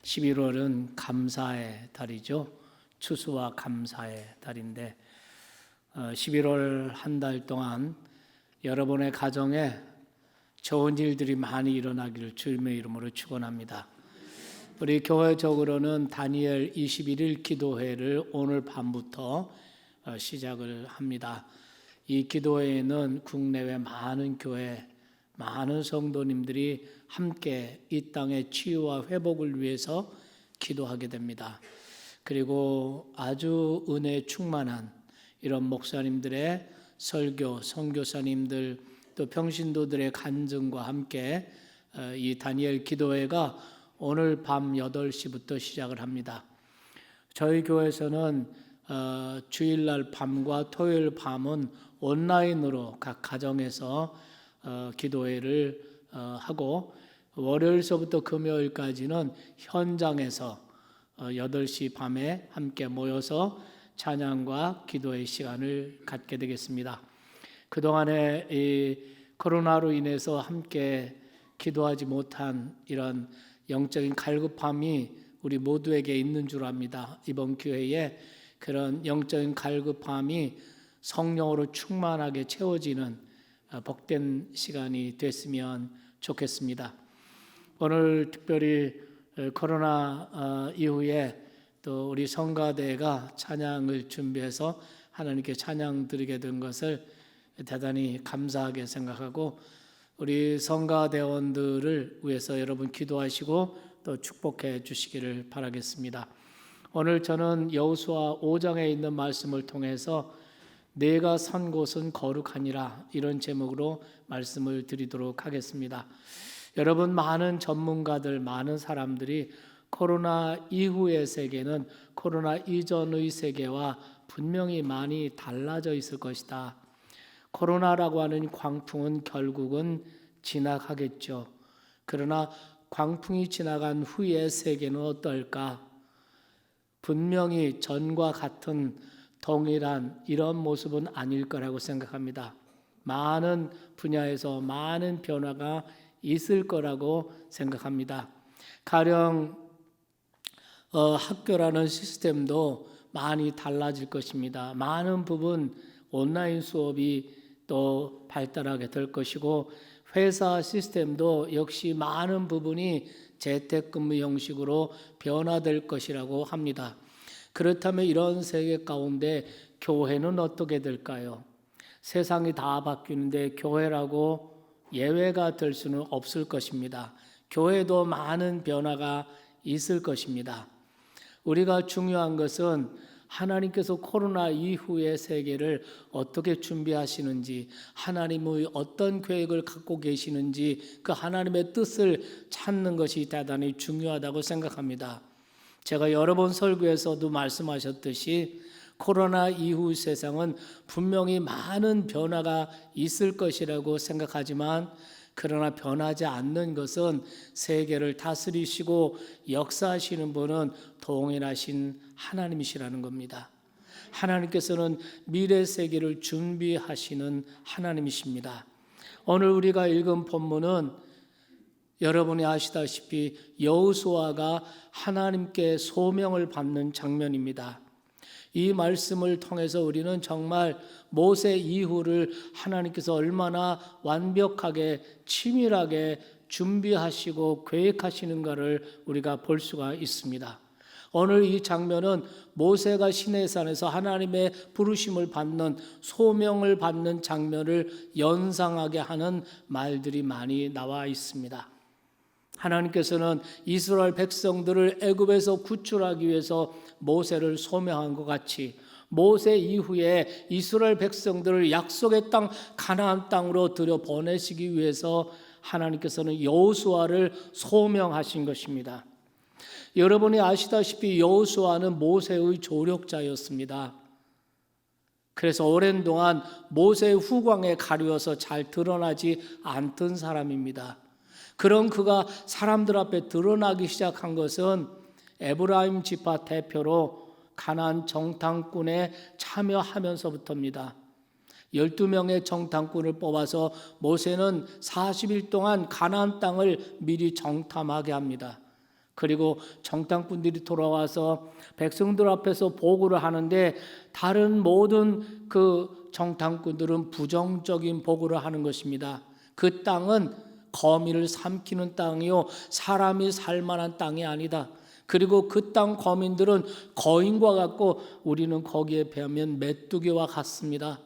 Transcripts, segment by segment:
11월은 감사의 달이죠. 추수와 감사의 달인데 11월 한 달 동안 여러분의 가정에 좋은 일들이 많이 일어나기를 주님의 이름으로 축원합니다. 우리 교회적으로는 다니엘 21일 기도회를 오늘 밤부터 시작을 합니다. 이 기도회에는 국내외 많은 교회, 많은 성도님들이 함께 이 땅의 치유와 회복을 위해서 기도하게 됩니다. 그리고 아주 은혜 충만한 이런 목사님들의 설교, 선교사님들 또 평신도들의 간증과 함께 이 다니엘 기도회가 오늘 밤 8시부터 시작을 합니다. 저희 교회에서는 주일날 밤과 토요일 밤은 온라인으로 각 가정에서 기도회를 하고 월요일서부터 금요일까지는 현장에서 8시 밤에 함께 모여서 찬양과 기도의 시간을 갖게 되겠습니다. 그동안에 이 코로나로 인해서 함께 기도하지 못한 이런 영적인 갈급함이 우리 모두에게 있는 줄 압니다. 이번 기회에 그런 영적인 갈급함이 성령으로 충만하게 채워지는 복된 시간이 됐으면 좋겠습니다. 오늘 특별히 코로나 이후에 또 우리 성가대가 찬양을 준비해서 하나님께 찬양 드리게 된 것을 대단히 감사하게 생각하고 우리 성가대원들을 위해서 여러분 기도하시고 또 축복해 주시기를 바라겠습니다. 오늘 저는 여호수아 5장에 있는 말씀을 통해서 내가 선 곳은 거룩하니라 이런 제목으로 말씀을 드리도록 하겠습니다. 여러분 많은 전문가들, 많은 사람들이 코로나 이후의 세계는 코로나 이전의 세계와 분명히 많이 달라져 있을 것이다. 코로나라고 하는 광풍은 결국은 지나가겠죠. 그러나 광풍이 지나간 후의 세계는 어떨까? 분명히 전과 같은 동일한 이런 모습은 아닐 거라고 생각합니다. 많은 분야에서 많은 변화가 있을 거라고 생각합니다. 가령 학교라는 시스템도 많이 달라질 것입니다. 많은 부분 온라인 수업이 또 발달하게 될 것이고 회사 시스템도 역시 많은 부분이 재택근무 형식으로 변화될 것이라고 합니다. 그렇다면 이런 세계 가운데 교회는 어떻게 될까요? 세상이 다 바뀌는데 교회라고 예외가 될 수는 없을 것입니다. 교회도 많은 변화가 있을 것입니다. 우리가 중요한 것은 하나님께서 코로나 이후의 세계를 어떻게 준비하시는지, 하나님의 어떤 계획을 갖고 계시는지 그 하나님의 뜻을 찾는 것이 대단히 중요하다고 생각합니다. 제가 여러 번 설교에서도 말씀하셨듯이 코로나 이후 세상은 분명히 많은 변화가 있을 것이라고 생각하지만 그러나 변하지 않는 것은 세계를 다스리시고 역사하시는 분은 동일하신 하나님이시라는 겁니다. 하나님께서는 미래 세계를 준비하시는 하나님이십니다. 오늘 우리가 읽은 본문은 여러분이 아시다시피 여호수아가 하나님께 소명을 받는 장면입니다. 이 말씀을 통해서 우리는 정말 모세 이후를 하나님께서 얼마나 완벽하게 치밀하게 준비하시고 계획하시는가를 우리가 볼 수가 있습니다. 오늘 이 장면은 모세가 시내산에서 하나님의 부르심을 받는 소명을 받는 장면을 연상하게 하는 말들이 많이 나와 있습니다. 하나님께서는 이스라엘 백성들을 애굽에서 구출하기 위해서 모세를 소명한 것 같이 모세 이후에 이스라엘 백성들을 약속의 땅 가나안 땅으로 들여보내시기 위해서 하나님께서는 여호수아를 소명하신 것입니다. 여러분이 아시다시피 여호수아는 모세의 조력자였습니다. 그래서 오랜 동안 모세의 후광에 가려워서 잘 드러나지 않던 사람입니다. 그런 그가 사람들 앞에 드러나기 시작한 것은 에브라임 지파 대표로 가나안 정탐꾼에 참여하면서부터입니다. 12명의 정탐꾼을 뽑아서 모세는 40일 동안 가나안 땅을 미리 정탐하게 합니다. 그리고 정탐꾼들이 돌아와서 백성들 앞에서 보고를 하는데 다른 모든 그 정탐꾼들은 부정적인 보고를 하는 것입니다. 그 땅은 거미를 삼키는 땅이요 사람이 살 만한 땅이 아니다. 그리고 그 땅 거민들은 거인과 같고 우리는 거기에 비하면 메뚜기와 같습니다.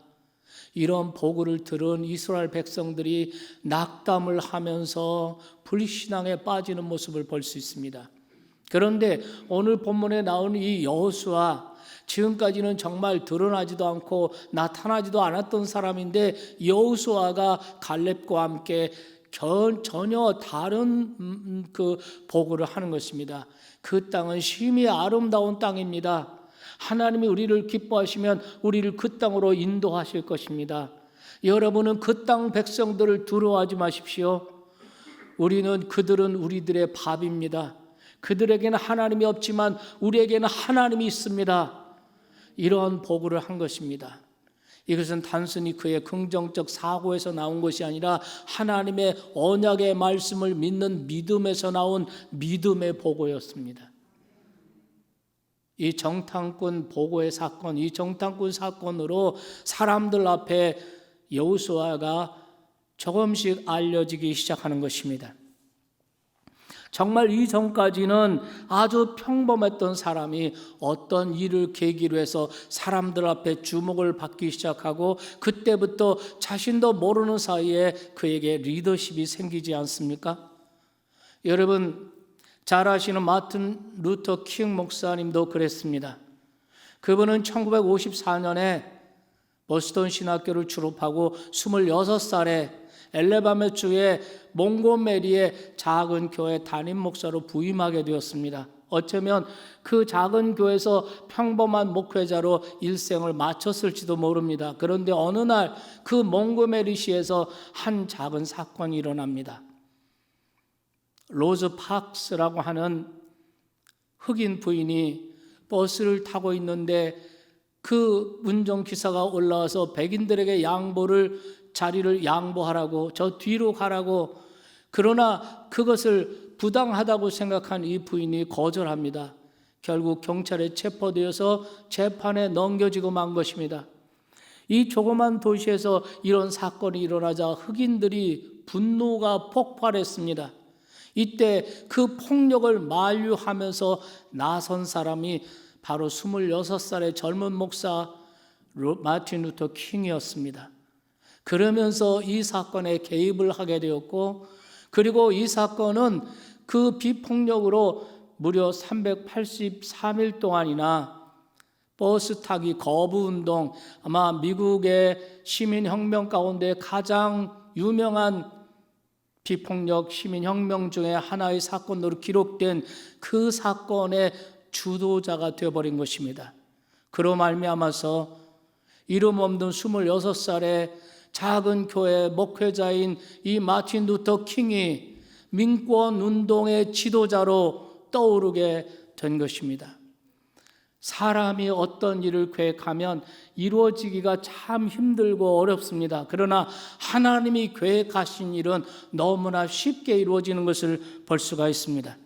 이런 보고를 들은 이스라엘 백성들이 낙담을 하면서 불신앙에 빠지는 모습을 볼 수 있습니다. 그런데 오늘 본문에 나오는 이 여호수아, 지금까지는 정말 드러나지도 않고 나타나지도 않았던 사람인데 여호수아가 갈렙과 함께 전혀 다른 그 보고를 하는 것입니다. 그 땅은 심히 아름다운 땅입니다. 하나님이 우리를 기뻐하시면 우리를 그 땅으로 인도하실 것입니다. 여러분은 그 땅 백성들을 두려워하지 마십시오. 그들은 우리들의 밥입니다. 그들에게는 하나님이 없지만 우리에게는 하나님이 있습니다. 이러한 보고를 한 것입니다. 이것은 단순히 그의 긍정적 사고에서 나온 것이 아니라 하나님의 언약의 말씀을 믿는 믿음에서 나온 믿음의 보고였습니다. 이 정탐꾼 보고의 사건, 이 정탐꾼 사건으로 사람들 앞에 여호수아가 조금씩 알려지기 시작하는 것입니다. 정말 이전까지는 아주 평범했던 사람이 어떤 일을 계기로 해서 사람들 앞에 주목을 받기 시작하고 그때부터 자신도 모르는 사이에 그에게 리더십이 생기지 않습니까? 여러분 잘 아시는 마틴 루터 킹 목사님도 그랬습니다. 그분은 1954년에 보스턴 신학교를 졸업하고 26살에 엘레바마주의 몽고메리의 작은 교회 담임 목사로 부임하게 되었습니다. 어쩌면 그 작은 교회에서 평범한 목회자로 일생을 마쳤을지도 모릅니다. 그런데 어느 날 그 몽고메리시에서 한 작은 사건이 일어납니다. 로즈 박스라고 하는 흑인 부인이 버스를 타고 있는데 그 운전기사가 올라와서 백인들에게 자리를 양보하라고, 저 뒤로 가라고, 그러나 그것을 부당하다고 생각한 이 부인이 거절합니다. 결국 경찰에 체포되어서 재판에 넘겨지고 만 것입니다. 이 조그만 도시에서 이런 사건이 일어나자 흑인들이 분노가 폭발했습니다. 이때 그 폭력을 만류하면서 나선 사람이 바로 26살의 젊은 목사 마틴 루터 킹이었습니다. 그러면서 이 사건에 개입을 하게 되었고, 그리고 이 사건은 그 비폭력으로 무려 383일 동안이나 버스 타기 거부 운동, 아마 미국의 시민혁명 가운데 가장 유명한 비폭력 시민혁명 중에 하나의 사건으로 기록된 그 사건의 주도자가 되어버린 것입니다. 그로 말미암아서 이름 없는 26살의 작은 교회 목회자인 이 마틴 루터 킹이 민권 운동의 지도자로 떠오르게 된 것입니다. 사람이 어떤 일을 계획하면 이루어지기가 참 힘들고 어렵습니다. 그러나 하나님이 계획하신 일은 너무나 쉽게 이루어지는 것을 볼 수가 있습니다.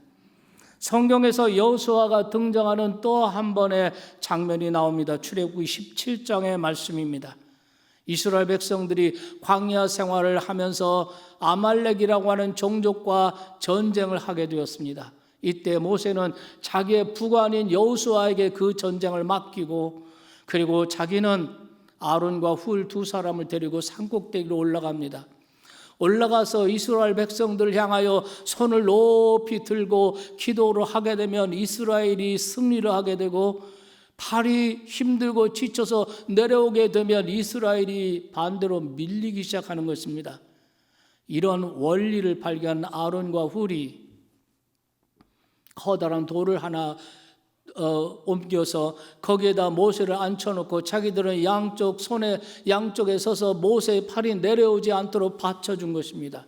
성경에서 여호수아가 등장하는 또 한 번의 장면이 나옵니다. 출애굽기 17장의 말씀입니다. 이스라엘 백성들이 광야 생활을 하면서 아말렉이라고 하는 종족과 전쟁을 하게 되었습니다. 이때 모세는 자기의 부관인 여호수아에게 그 전쟁을 맡기고, 그리고 자기는 아론과 훌 두 사람을 데리고 산꼭대기로 올라갑니다. 올라가서 이스라엘 백성들을 향하여 손을 높이 들고 기도를 하게 되면 이스라엘이 승리를 하게 되고, 팔이 힘들고 지쳐서 내려오게 되면 이스라엘이 반대로 밀리기 시작하는 것입니다. 이런 원리를 발견한 아론과 훌이 커다란 돌을 하나 옮겨서 거기에다 모세를 앉혀놓고 자기들은 양쪽에 서서 모세의 팔이 내려오지 않도록 받쳐준 것입니다.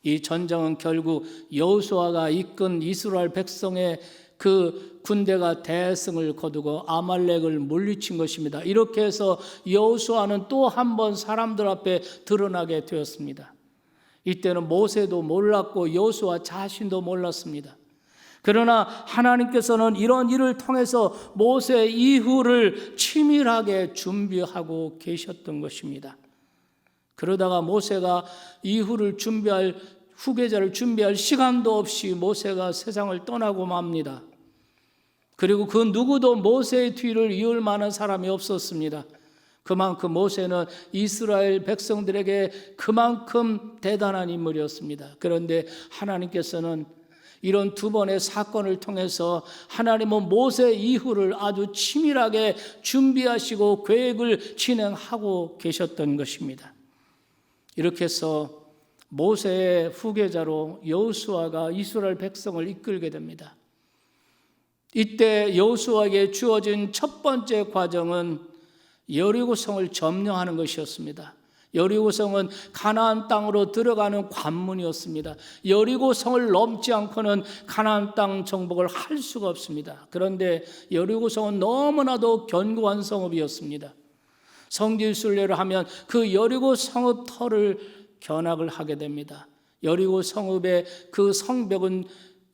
이 전쟁은 결국 여호수아가 이끈 이스라엘 백성의 그 군대가 대승을 거두고 아말렉을 물리친 것입니다. 이렇게 해서 여호수아는 또 한 번 사람들 앞에 드러나게 되었습니다. 이때는 모세도 몰랐고 여호수아 자신도 몰랐습니다. 그러나 하나님께서는 이런 일을 통해서 모세 이후를 치밀하게 준비하고 계셨던 것입니다. 그러다가 모세가 이후를 준비할, 후계자를 준비할 시간도 없이 모세가 세상을 떠나고 맙니다. 그리고 그 누구도 모세의 뒤를 이을 만한 사람이 없었습니다. 그만큼 모세는 이스라엘 백성들에게 그만큼 대단한 인물이었습니다. 그런데 하나님께서는 이런 두 번의 사건을 통해서 하나님은 모세 이후를 아주 치밀하게 준비하시고 계획을 진행하고 계셨던 것입니다. 이렇게 해서 모세의 후계자로 여호수아가 이스라엘 백성을 이끌게 됩니다. 이때 여호수아에게 주어진 첫 번째 과정은 여리고성을 점령하는 것이었습니다. 여리고성은 가나안 땅으로 들어가는 관문이었습니다. 여리고성을 넘지 않고는 가나안 땅 정복을 할 수가 없습니다. 그런데 여리고성은 너무나도 견고한 성읍이었습니다. 성지순례를 하면 그 여리고 성읍 터를 견학을 하게 됩니다. 여리고 성읍의 그 성벽은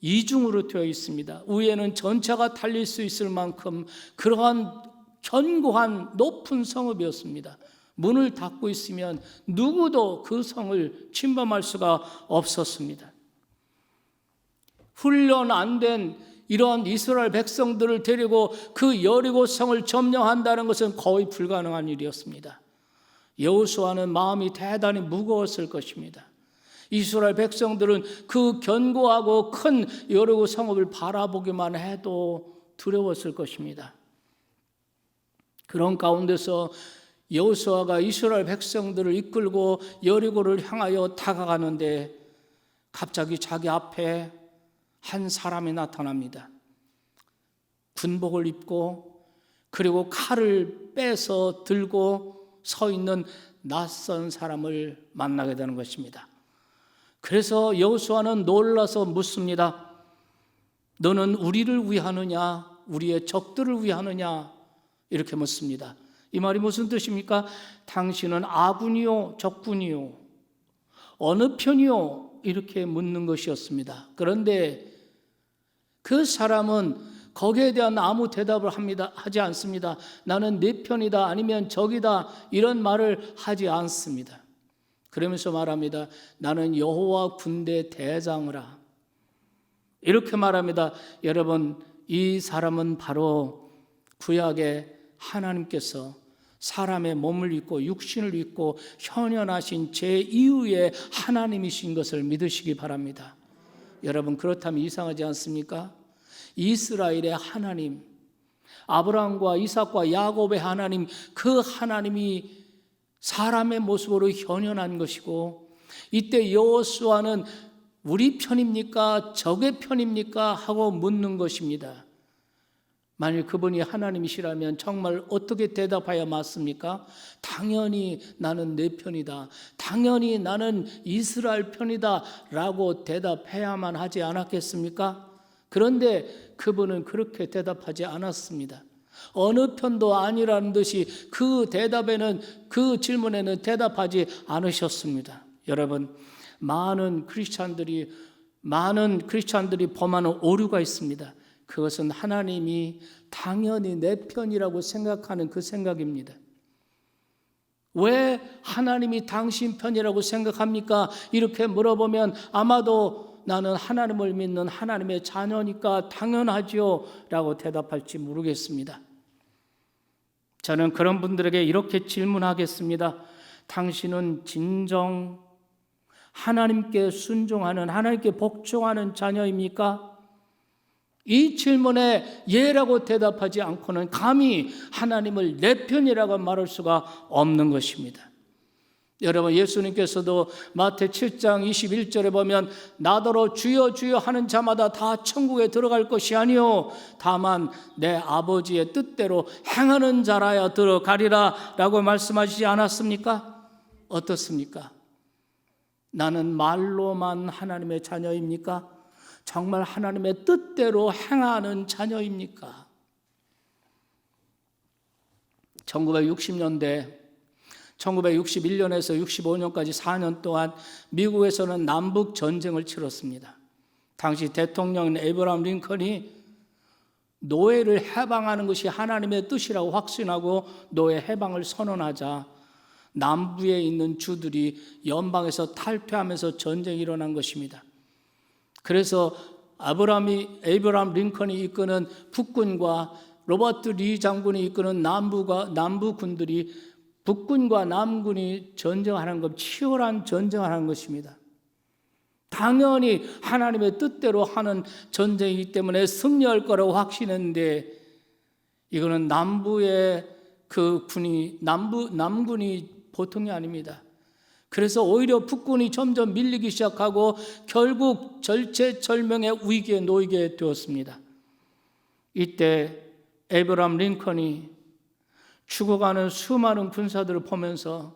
이중으로 되어 있습니다. 위에는 전차가 달릴 수 있을 만큼 그러한 견고한 높은 성읍이었습니다. 문을 닫고 있으면 누구도 그 성을 침범할 수가 없었습니다. 훈련 안 된 이러한 이스라엘 백성들을 데리고 그 여리고 성을 점령한다는 것은 거의 불가능한 일이었습니다. 여호수아는 마음이 대단히 무거웠을 것입니다. 이스라엘 백성들은 그 견고하고 큰 여리고 성읍을 바라보기만 해도 두려웠을 것입니다. 그런 가운데서 여호수아가 이스라엘 백성들을 이끌고 여리고를 향하여 다가가는데 갑자기 자기 앞에 한 사람이 나타납니다. 군복을 입고 그리고 칼을 빼서 들고 서 있는 낯선 사람을 만나게 되는 것입니다. 그래서 여호수아는 놀라서 묻습니다. 너는 우리를 위하느냐 우리의 적들을 위하느냐 이렇게 묻습니다. 이 말이 무슨 뜻입니까? 당신은 아군이요 적군이요 어느 편이요 이렇게 묻는 것이었습니다. 그런데 그 사람은 거기에 대한 아무 대답을 하지 않습니다. 나는 네 편이다 아니면 적이다 이런 말을 하지 않습니다. 그러면서 말합니다. 나는 여호와 군대 대장이라 이렇게 말합니다. 여러분 이 사람은 바로 구약의 하나님께서 사람의 몸을 입고 육신을 입고 현현하신 제2위의 하나님이신 것을 믿으시기 바랍니다. 여러분 그렇다면 이상하지 않습니까? 이스라엘의 하나님, 아브라함과 이삭과 야곱의 하나님, 그 하나님이 사람의 모습으로 현현한 것이고 이때 여호수아는 우리 편입니까? 적의 편입니까? 하고 묻는 것입니다. 만일 그분이 하나님이시라면 정말 어떻게 대답하여 맞습니까? 당연히 나는 내 편이다. 당연히 나는 이스라엘 편이다 라고 대답해야만 하지 않았겠습니까? 그런데 그분은 그렇게 대답하지 않았습니다. 어느 편도 아니라는 듯이 그 대답에는 그 질문에는 대답하지 않으셨습니다. 여러분 많은 크리스찬들이 범하는 오류가 있습니다. 그것은 하나님이 당연히 내 편이라고 생각하는 그 생각입니다. 왜 하나님이 당신 편이라고 생각합니까? 이렇게 물어보면 아마도 나는 하나님을 믿는 하나님의 자녀니까 당연하죠 라고 대답할지 모르겠습니다. 저는 그런 분들에게 이렇게 질문하겠습니다. 당신은 진정 하나님께 순종하는 하나님께 복종하는 자녀입니까? 이 질문에 예라고 대답하지 않고는 감히 하나님을 내 편이라고 말할 수가 없는 것입니다. 여러분 예수님께서도 마태 7장 21절에 보면 나더러 주여 주여 하는 자마다 다 천국에 들어갈 것이 아니요 다만 내 아버지의 뜻대로 행하는 자라야 들어가리라 라고 말씀하시지 않았습니까? 어떻습니까? 나는 말로만 하나님의 자녀입니까? 정말 하나님의 뜻대로 행하는 자녀입니까? 1960년대 1961년에서 65년까지 4년 동안 미국에서는 남북 전쟁을 치렀습니다. 당시 대통령인 에이브러함 링컨이 노예를 해방하는 것이 하나님의 뜻이라고 확신하고 노예 해방을 선언하자 남부에 있는 주들이 연방에서 탈퇴하면서 전쟁이 일어난 것입니다. 그래서 에이브러함 링컨이 이끄는 북군과 로버트 리 장군이 이끄는 남부 군들이 북군과 남군이 전쟁하는 것, 치열한 전쟁하는 것입니다. 당연히 하나님의 뜻대로 하는 전쟁이기 때문에 승리할 거라고 확신했는데, 이거는 남부의 그 군이 남군이 보통이 아닙니다. 그래서 오히려 북군이 점점 밀리기 시작하고 결국 절체절명의 위기에 놓이게 되었습니다. 이때 에이브러함 링컨이 죽어가는 수많은 군사들을 보면서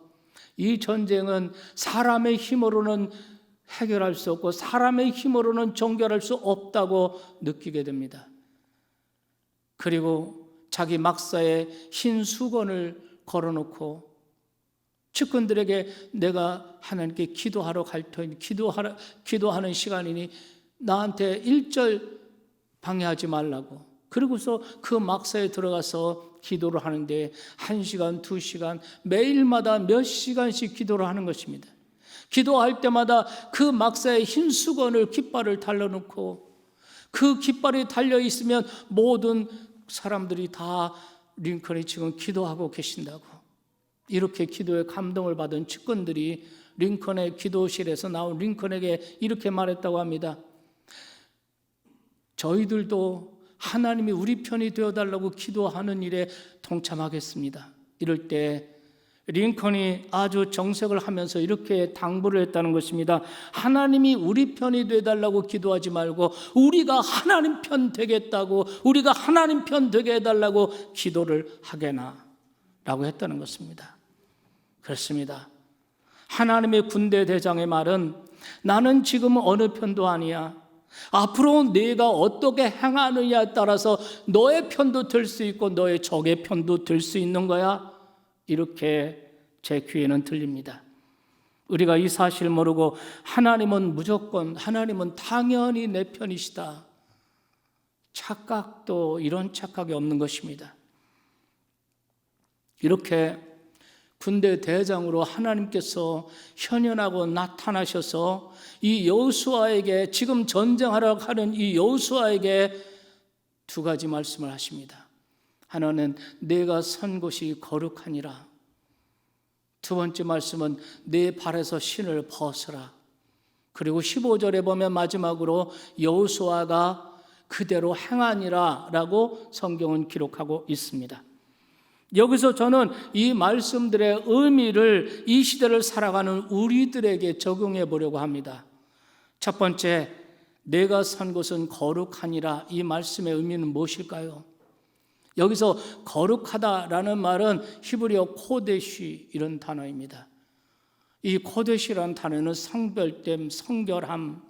이 전쟁은 사람의 힘으로는 해결할 수 없고 사람의 힘으로는 종결할 수 없다고 느끼게 됩니다. 그리고 자기 막사에 흰 수건을 걸어놓고 측근들에게 내가 하나님께 기도하러 갈 터이니 기도하는 시간이니 나한테 일절 방해하지 말라고. 그리고서 그 막사에 들어가서 기도를 하는데 1시간, 2시간 매일마다 몇 시간씩 기도를 하는 것입니다. 기도할 때마다 그 막사에 흰 수건을 깃발을 달려놓고 그 깃발이 달려있으면 모든 사람들이 다 링컨이 지금 기도하고 계신다고. 이렇게 기도에 감동을 받은 측근들이 링컨의 기도실에서 나온 링컨에게 이렇게 말했다고 합니다. 저희들도 하나님이 우리 편이 되어달라고 기도하는 일에 동참하겠습니다. 이럴 때 링컨이 아주 정색을 하면서 이렇게 당부를 했다는 것입니다. 하나님이 우리 편이 되어달라고 기도하지 말고 우리가 하나님 편 되겠다고, 우리가 하나님 편 되게 해달라고 기도를 하게나 라고 했다는 것입니다. 그렇습니다. 하나님의 군대 대장의 말은 나는 지금 어느 편도 아니야. 앞으로 네가 어떻게 행하느냐에 따라서 너의 편도 될 수 있고 너의 적의 편도 될 수 있는 거야. 이렇게 제 귀에는 들립니다. 우리가 이 사실을 모르고 하나님은 당연히 내 편이시다. 착각도 이런 착각이 없는 것입니다. 이렇게 군대 대장으로 하나님께서 현현하고 나타나셔서 이 여호수아에게, 지금 전쟁하러 가는 이 여호수아에게 두 가지 말씀을 하십니다. 하나는 내가 선 곳이 거룩하니라. 두 번째 말씀은 내 발에서 신을 벗으라. 그리고 15절에 보면 마지막으로 여호수아가 그대로 행하니라 라고 성경은 기록하고 있습니다. 여기서 저는 이 말씀들의 의미를 이 시대를 살아가는 우리들에게 적용해 보려고 합니다. 첫 번째, 내가 선 곳은 거룩하니라. 이 말씀의 의미는 무엇일까요? 여기서 거룩하다라는 말은 히브리어 코데시 이런 단어입니다. 이 코데시라는 단어는 성별됨, 성결함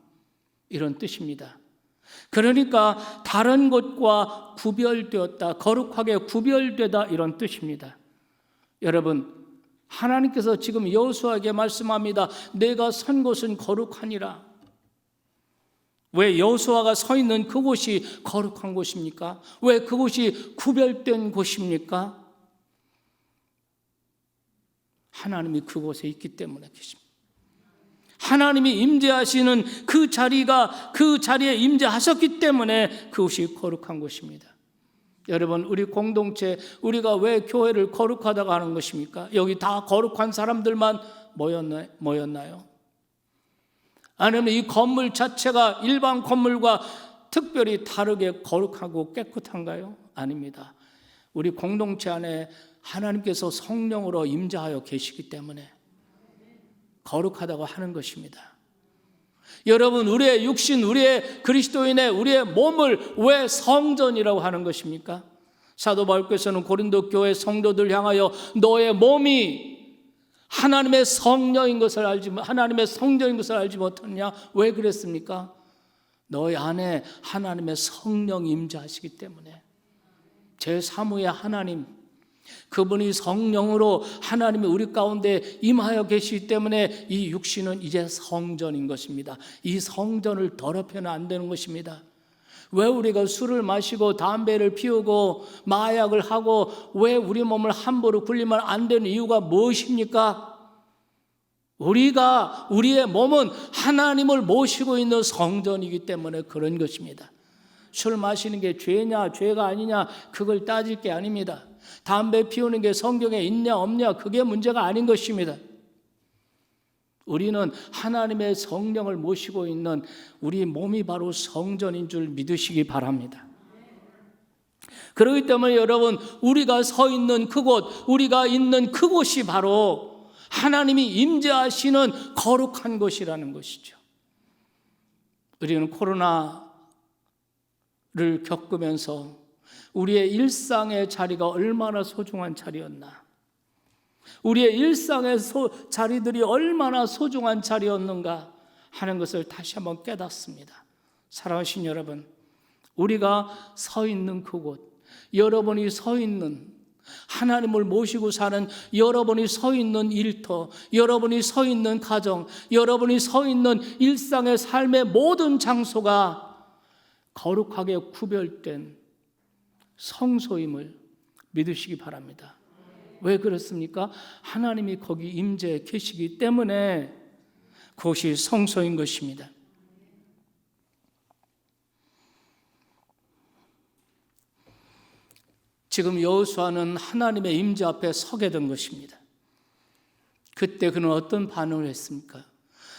이런 뜻입니다. 그러니까 다른 것과 구별되었다, 거룩하게 구별되다 이런 뜻입니다. 여러분, 하나님께서 지금 여호수아에게 말씀합니다. 내가 선 곳은 거룩하니라. 왜 여호수아가 서 있는 그곳이 거룩한 곳입니까? 왜 그곳이 구별된 곳입니까? 하나님이 그곳에 있기 때문에 계십니다. 하나님이 임재하시는 그 자리에 임재하셨기 때문에 그곳이 거룩한 곳입니다. 여러분, 우리 공동체, 우리가 왜 교회를 거룩하다고 하는 것입니까? 여기 다 거룩한 사람들만 모였나요? 아니면 이 건물 자체가 일반 건물과 특별히 다르게 거룩하고 깨끗한가요? 아닙니다. 우리 공동체 안에 하나님께서 성령으로 임재하여 계시기 때문에 거룩하다고 하는 것입니다. 여러분, 우리의 육신, 우리의 그리스도인의 우리의 몸을 왜 성전이라고 하는 것입니까? 사도 바울께서는 고린도 교회 성도들 향하여 너의 몸이 하나님의 성령인 것을 하나님의 성전인 것을 알지 못하느냐? 왜 그랬습니까? 너희 안에 하나님의 성령이 임재하시기 때문에 제3위의 하나님, 그분이 성령으로 하나님이 우리 가운데 임하여 계시기 때문에 이 육신은 이제 성전인 것입니다. 이 성전을 더럽혀는 안 되는 것입니다. 왜 우리가 술을 마시고 담배를 피우고 마약을 하고 왜 우리 몸을 함부로 굴리면 안 되는 이유가 무엇입니까? 우리의 몸은 하나님을 모시고 있는 성전이기 때문에 그런 것입니다. 술 마시는 게 죄냐 죄가 아니냐 그걸 따질 게 아닙니다. 담배 피우는 게 성경에 있냐 없냐 그게 문제가 아닌 것입니다. 우리는 하나님의 성령을 모시고 있는 우리 몸이 바로 성전인 줄 믿으시기 바랍니다. 그렇기 때문에 여러분, 우리가 서 있는 그곳, 우리가 있는 그곳이 바로 하나님이 임재하시는 거룩한 곳이라는 것이죠. 우리는 코로나를 겪으면서 우리의 일상의 자리가 얼마나 소중한 자리였나, 우리의 일상의 자리들이 얼마나 소중한 자리였는가 하는 것을 다시 한번 깨닫습니다. 사랑하신 여러분, 우리가 서 있는 그곳, 여러분이 서 있는, 하나님을 모시고 사는 여러분이 서 있는 일터, 여러분이 서 있는 가정, 여러분이 서 있는 일상의 삶의 모든 장소가 거룩하게 구별된 성소임을 믿으시기 바랍니다. 왜 그렇습니까? 하나님이 거기 임재해 계시기 때문에 그것이 성소인 것입니다. 지금 여호수아는 하나님의 임재 앞에 서게 된 것입니다. 그때 그는 어떤 반응을 했습니까?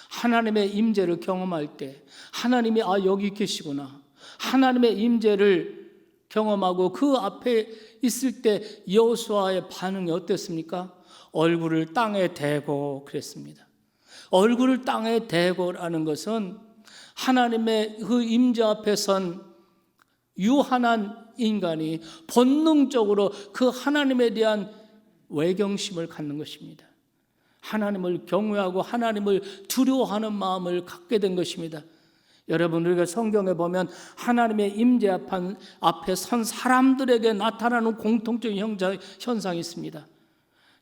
하나님의 임재를 경험할 때 하나님이 여기 계시구나, 하나님의 임재를 경험하고 그 앞에 있을 때 여호수아의 반응이 어땠습니까? 얼굴을 땅에 대고 그랬습니다. 얼굴을 땅에 대고라는 것은 하나님의 그 임재 앞에 선 유한한 인간이 본능적으로 그 하나님에 대한 외경심을 갖는 것입니다. 하나님을 경외하고 하나님을 두려워하는 마음을 갖게 된 것입니다. 여러분, 우리가 성경에 보면 하나님의 임재 앞에 선 사람들에게 나타나는 공통적인 현상이 있습니다.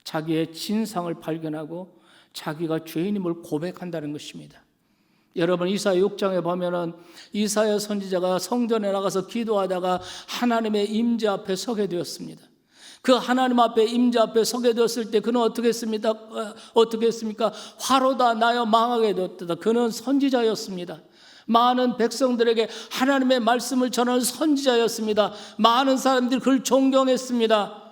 자기의 진상을 발견하고 자기가 죄인임을 고백한다는 것입니다. 여러분, 이사야 6장에 보면은 이사야 선지자가 성전에 나가서 기도하다가 하나님의 임재 앞에 서게 되었습니다. 그 하나님 앞에 임재 앞에 서게 되었을 때 그는 어떻게 했습니까? 화로다 나여 망하게 되었다. 그는 선지자였습니다. 많은 백성들에게 하나님의 말씀을 전하는 선지자였습니다. 많은 사람들이 그를 존경했습니다.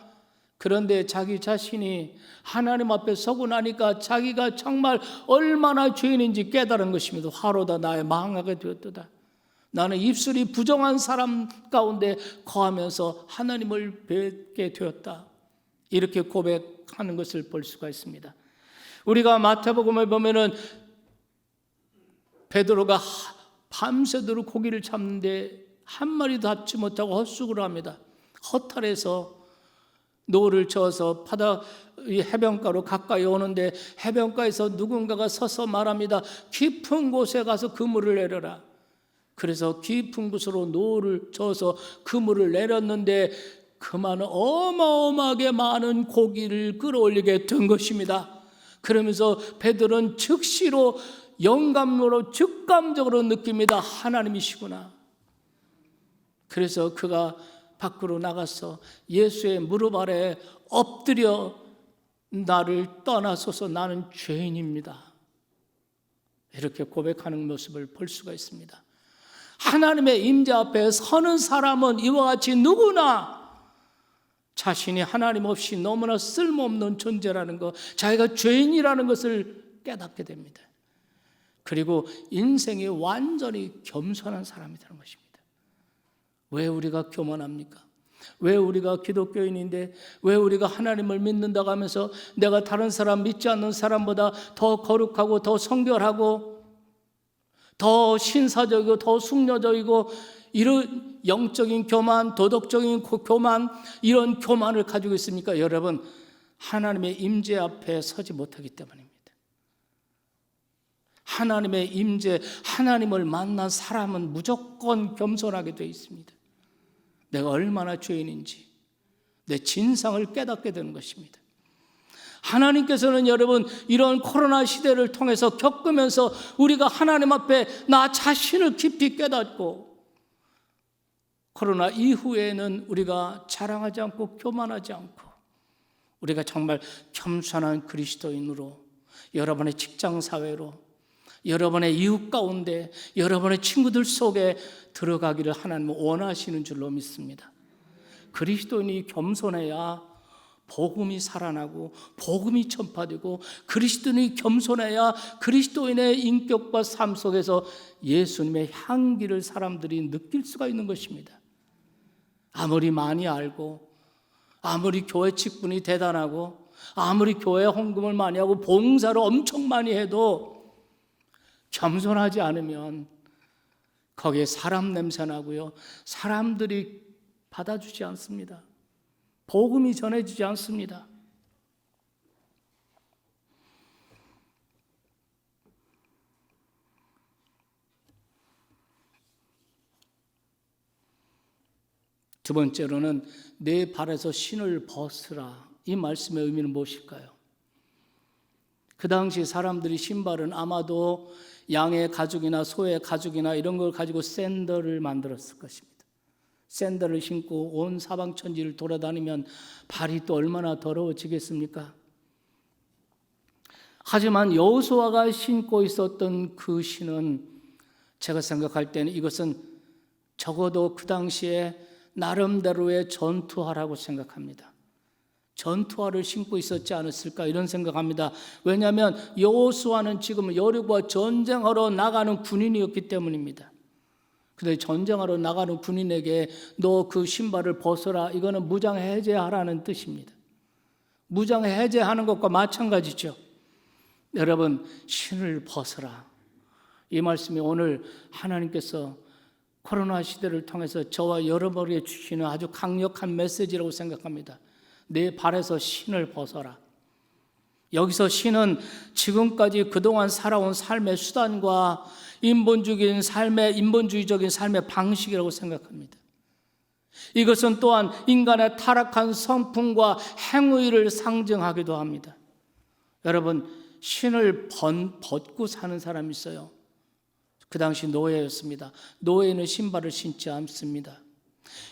그런데 자기 자신이 하나님 앞에 서고 나니까 자기가 정말 얼마나 죄인인지 깨달은 것입니다. 화로다 나의 망하게 되었도다. 나는 입술이 부정한 사람 가운데 거하면서 하나님을 뵙게 되었다. 이렇게 고백하는 것을 볼 수가 있습니다. 우리가 마태복음을 보면은 베드로가 밤새도록 고기를 잡는데 한 마리도 잡지 못하고 헛수고를 합니다. 허탈해서 노를 저어서 해변가로 가까이 오는데 해변가에서 누군가가 서서 말합니다. 깊은 곳에 가서 그물을 내려라. 그래서 깊은 곳으로 노를 저어서 그물을 내렸는데 그만은 어마어마하게 많은 고기를 끌어올리게 된 것입니다. 그러면서 베드로는 즉시로 영감으로 즉감적으로 느낍니다. 하나님이시구나. 그래서 그가 밖으로 나가서 예수의 무릎 아래 엎드려 나를 떠나소서 나는 죄인입니다. 이렇게 고백하는 모습을 볼 수가 있습니다. 하나님의 임재 앞에 서는 사람은 이와 같이 누구나 자신이 하나님 없이 너무나 쓸모없는 존재라는 것, 자기가 죄인이라는 것을 깨닫게 됩니다. 그리고 인생이 완전히 겸손한 사람이 되는 것입니다. 왜 우리가 교만합니까? 왜 우리가 기독교인인데 왜 우리가 하나님을 믿는다고 하면서 내가 다른 사람 믿지 않는 사람보다 더 거룩하고 더 성결하고 더 신사적이고 더 숙녀적이고 이런 영적인 교만, 도덕적인 교만, 이런 교만을 가지고 있습니까? 여러분, 하나님의 임재 앞에 서지 못하기 때문입니다. 하나님의 임재, 하나님을 만난 사람은 무조건 겸손하게 되어 있습니다. 내가 얼마나 죄인인지, 내 진상을 깨닫게 되는 것입니다. 하나님께서는 여러분 이런 코로나 시대를 통해서 겪으면서 우리가 하나님 앞에 나 자신을 깊이 깨닫고 코로나 이후에는 우리가 자랑하지 않고 교만하지 않고 우리가 정말 겸손한 그리스도인으로 여러분의 직장사회로 여러분의 이웃 가운데 여러분의 친구들 속에 들어가기를 하나님은 원하시는 줄로 믿습니다. 그리스도인이 겸손해야 복음이 살아나고 복음이 전파되고 그리스도인이 겸손해야 그리스도인의 인격과 삶 속에서 예수님의 향기를 사람들이 느낄 수가 있는 것입니다. 아무리 많이 알고 아무리 교회 직분이 대단하고 아무리 교회 헌금을 많이 하고 봉사를 엄청 많이 해도 겸손하지 않으면 거기에 사람 냄새 나고요. 사람들이 받아주지 않습니다. 복음이 전해지지 않습니다. 두 번째로는 내 발에서 신을 벗으라. 이 말씀의 의미는 무엇일까요? 그 당시 사람들이 신발은 아마도 양의 가죽이나 소의 가죽이나 이런 걸 가지고 샌들을 만들었을 것입니다. 샌들을 신고 온 사방천지를 돌아다니면 발이 또 얼마나 더러워지겠습니까? 하지만 여호수아가 신고 있었던 그 신은 제가 생각할 때는 이것은 적어도 그 당시에 나름대로의 전투화라고 생각합니다. 전투화를 신고 있었지 않았을까 이런 생각합니다. 왜냐하면 여호수아는 지금 여리고와 전쟁하러 나가는 군인이었기 때문입니다. 근데 전쟁하러 나가는 군인에게 너 그 신발을 벗어라, 이거는 무장 해제하라는 뜻입니다. 무장 해제하는 것과 마찬가지죠. 여러분, 신을 벗어라. 이 말씀이 오늘 하나님께서 코로나 시대를 통해서 저와 여러분에게 주시는 아주 강력한 메시지라고 생각합니다. 내 발에서 신을 벗어라. 여기서 신은 지금까지 그동안 살아온 삶의 수단과 인본주의적인 삶의 방식이라고 생각합니다. 이것은 또한 인간의 타락한 성품과 행위를 상징하기도 합니다. 여러분, 신을 벗고 사는 사람이 있어요. 그 당시 노예였습니다. 노예는 신발을 신지 않습니다.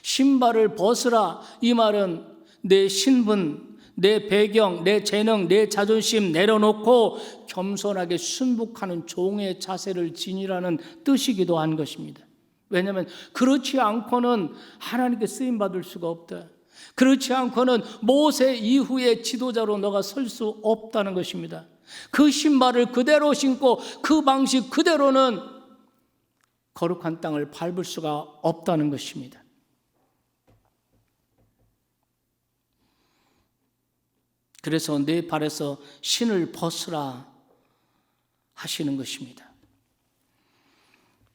신발을 벗으라, 이 말은 내 신분, 내 배경, 내 재능, 내 자존심 내려놓고 겸손하게 순복하는 종의 자세를 지니라는 뜻이기도 한 것입니다. 왜냐하면 그렇지 않고는 하나님께 쓰임받을 수가 없다. 그렇지 않고는 모세 이후의 지도자로 너가 설 수 없다는 것입니다. 그 신발을 그대로 신고 그 방식 그대로는 거룩한 땅을 밟을 수가 없다는 것입니다. 그래서 내 발에서 신을 벗으라 하시는 것입니다.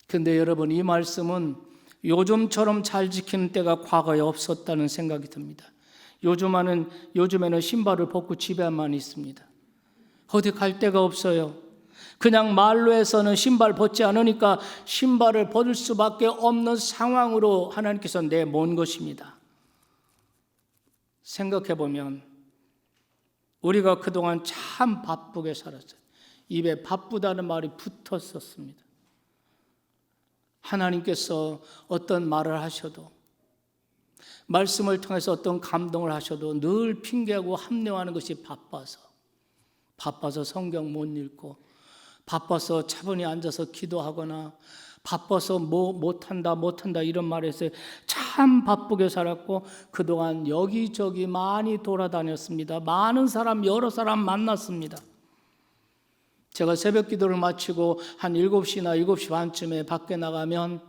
그런데 여러분, 이 말씀은 요즘처럼 잘 지키는 때가 과거에 없었다는 생각이 듭니다. 요즘에는 신발을 벗고 집에만 있습니다. 어디 갈 데가 없어요. 그냥 말로 해서는 신발 벗지 않으니까 신발을 벗을 수밖에 없는 상황으로 하나님께서 내몬 것입니다. 생각해보면 우리가 그동안 참 바쁘게 살았어요. 입에 바쁘다는 말이 붙었었습니다. 하나님께서 어떤 말을 하셔도, 말씀을 통해서 어떤 감동을 하셔도 늘 핑계하고 합리화하는 것이 바빠서 성경 못 읽고, 바빠서 차분히 앉아서 기도하거나, 바빠서 못한다 이런 말에서 참 바쁘게 살았고, 그동안 여기저기 많이 돌아다녔습니다. 많은 사람, 여러 사람 만났습니다. 제가 새벽 기도를 마치고 한 7시나 7시 반쯤에 밖에 나가면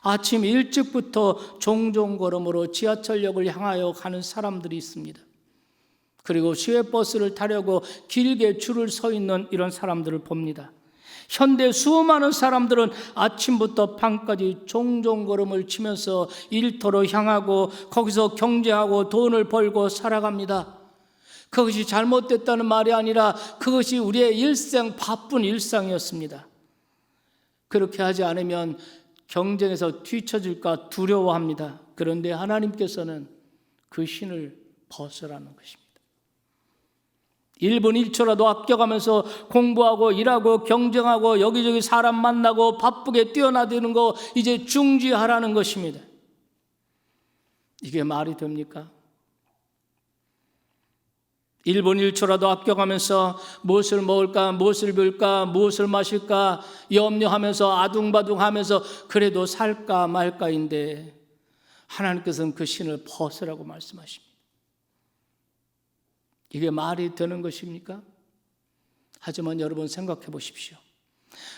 아침 일찍부터 종종 걸음으로 지하철역을 향하여 가는 사람들이 있습니다. 그리고 시외버스를 타려고 길게 줄을 서 있는 이런 사람들을 봅니다. 현대 수많은 사람들은 아침부터 밤까지 종종 걸음을 치면서 일터로 향하고 거기서 경제하고 돈을 벌고 살아갑니다. 그것이 잘못됐다는 말이 아니라 그것이 우리의 바쁜 일상이었습니다. 그렇게 하지 않으면 경쟁에서 뒤처질까 두려워합니다. 그런데 하나님께서는 그 신을 벗으라는 것입니다. 1분 1초라도 아껴가면서 공부하고 일하고 경쟁하고 여기저기 사람 만나고 바쁘게 뛰어나드는 거 이제 중지하라는 것입니다. 이게 말이 됩니까? 1분 1초라도 아껴가면서 무엇을 먹을까, 무엇을 입을까, 무엇을 마실까 염려하면서 아둥바둥하면서 그래도 살까 말까인데 하나님께서는 그 신을 벗으라고 말씀하십니다. 이게 말이 되는 것입니까? 하지만 여러분 생각해 보십시오.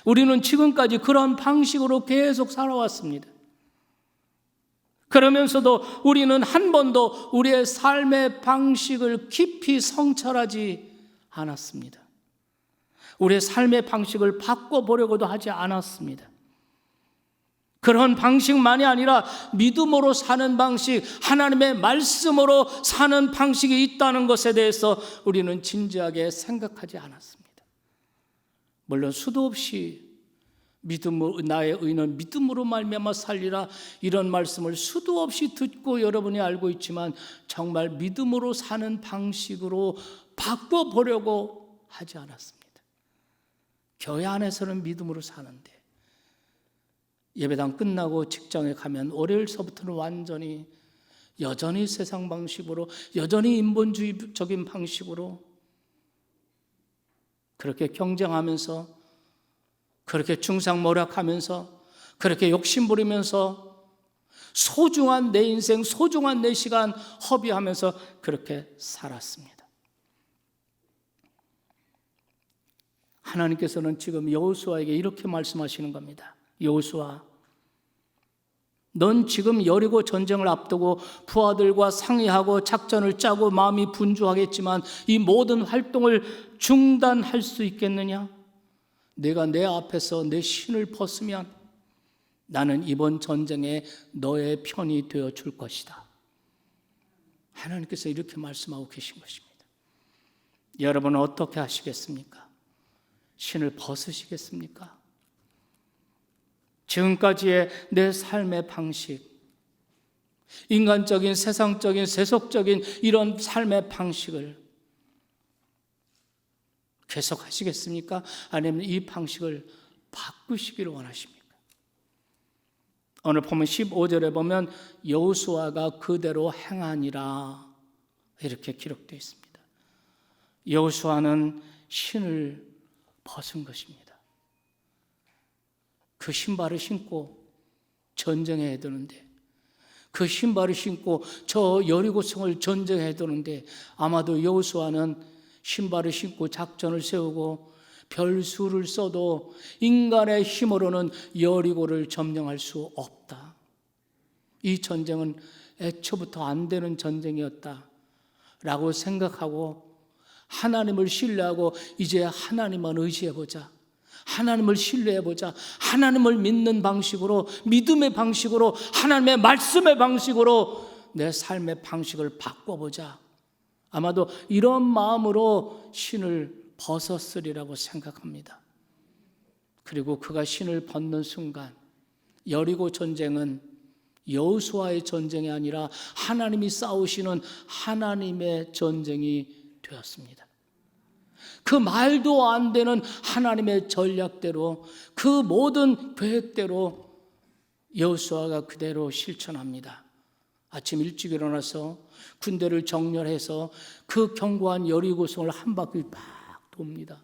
우리는 지금까지 그런 방식으로 계속 살아왔습니다. 그러면서도 우리는 한 번도 우리의 삶의 방식을 깊이 성찰하지 않았습니다. 우리의 삶의 방식을 바꿔보려고도 하지 않았습니다. 그런 방식만이 아니라 믿음으로 사는 방식, 하나님의 말씀으로 사는 방식이 있다는 것에 대해서 우리는 진지하게 생각하지 않았습니다. 물론 수도 없이 나의 의는 믿음으로 말미암아 살리라, 이런 말씀을 수도 없이 듣고 여러분이 알고 있지만 정말 믿음으로 사는 방식으로 바꿔보려고 하지 않았습니다. 교회 안에서는 믿음으로 사는데 예배당 끝나고 직장에 가면 월요일서부터는 완전히 여전히 세상 방식으로, 여전히 인본주의적인 방식으로 그렇게 경쟁하면서, 그렇게 중상모략하면서, 그렇게 욕심부리면서 소중한 내 인생, 소중한 내 시간 허비하면서 그렇게 살았습니다. 하나님께서는 지금 여호수아에게 이렇게 말씀하시는 겁니다. 여호수아, 넌 지금 여리고 전쟁을 앞두고 부하들과 상의하고 작전을 짜고 마음이 분주하겠지만 이 모든 활동을 중단할 수 있겠느냐? 내가 내 앞에서 내 신을 벗으면 나는 이번 전쟁에 너의 편이 되어 줄 것이다. 하나님께서 이렇게 말씀하고 계신 것입니다. 여러분은 어떻게 하시겠습니까? 신을 벗으시겠습니까? 지금까지의 내 삶의 방식, 인간적인, 세상적인, 세속적인 이런 삶의 방식을 계속 하시겠습니까? 아니면 이 방식을 바꾸시기를 원하십니까? 오늘 보면 15절에 보면 여호수아가 그대로 행하니라 이렇게 기록되어 있습니다. 여호수아는 신을 벗은 것입니다. 그 신발을 신고 전쟁해야 되는데, 그 신발을 신고 저 여리고성을 전쟁해야 되는데 아마도 여호수아는 신발을 신고 작전을 세우고 별수를 써도 인간의 힘으로는 여리고를 점령할 수 없다. 이 전쟁은 애초부터 안 되는 전쟁이었다 라고 생각하고 하나님을 신뢰하고 이제 하나님만 의지해보자, 하나님을 신뢰해보자, 하나님을 믿는 방식으로, 믿음의 방식으로, 하나님의 말씀의 방식으로 내 삶의 방식을 바꿔보자, 아마도 이런 마음으로 신을 벗었으리라고 생각합니다. 그리고 그가 신을 벗는 순간 여리고 전쟁은 여호수아의 전쟁이 아니라 하나님이 싸우시는 하나님의 전쟁이 되었습니다. 그 말도 안 되는 하나님의 전략대로, 그 모든 계획대로 여호수아가 그대로 실천합니다. 아침 일찍 일어나서 군대를 정렬해서 그 견고한 여리고성을 한 바퀴 막 돕니다.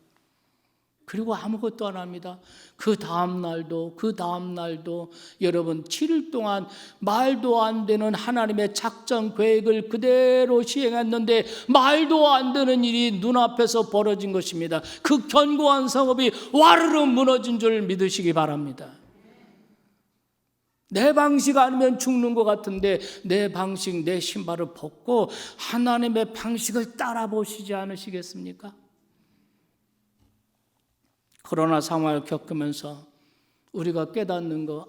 그리고 아무것도 안 합니다. 그 다음 날도 여러분 7일 동안 말도 안 되는 하나님의 작전 계획을 그대로 시행했는데 말도 안 되는 일이 눈앞에서 벌어진 것입니다. 그 견고한 성읍이 와르르 무너진 줄 믿으시기 바랍니다. 내 방식 아니면 죽는 것 같은데 내 방식, 내 신발을 벗고 하나님의 방식을 따라 보시지 않으시겠습니까? 코로나 상황을 겪으면서 우리가 깨닫는 거,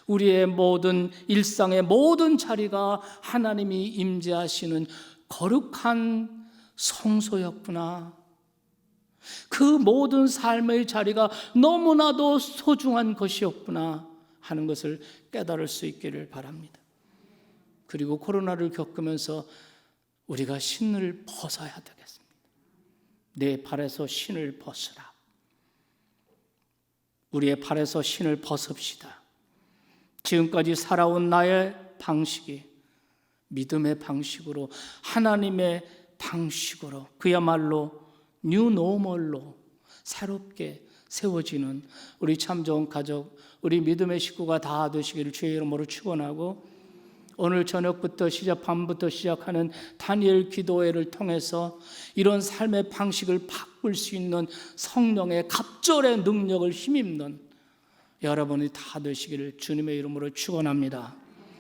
우리의 모든 일상의 모든 자리가 하나님이 임재하시는 거룩한 성소였구나. 그 모든 삶의 자리가 너무나도 소중한 것이었구나 하는 것을 깨달을 수 있기를 바랍니다. 그리고 코로나를 겪으면서 우리가 신을 벗어야 되겠습니다. 내 발에서 신을 벗으라. 우리의 발에서 신을 벗읍시다. 지금까지 살아온 나의 방식이 믿음의 방식으로, 하나님의 방식으로, 그야말로 뉴노멀로 새롭게 세워지는 우리 참 좋은 가족, 우리 믿음의 식구가 다 되시기를 주의 이름으로 축원하고, 오늘 저녁부터 밤부터 시작하는 다니엘 기도회를 통해서 이런 삶의 방식을 바꿀 수 있는 성령의 갑절의 능력을 힘입는 여러분이 다 되시기를 주님의 이름으로 축원합니다.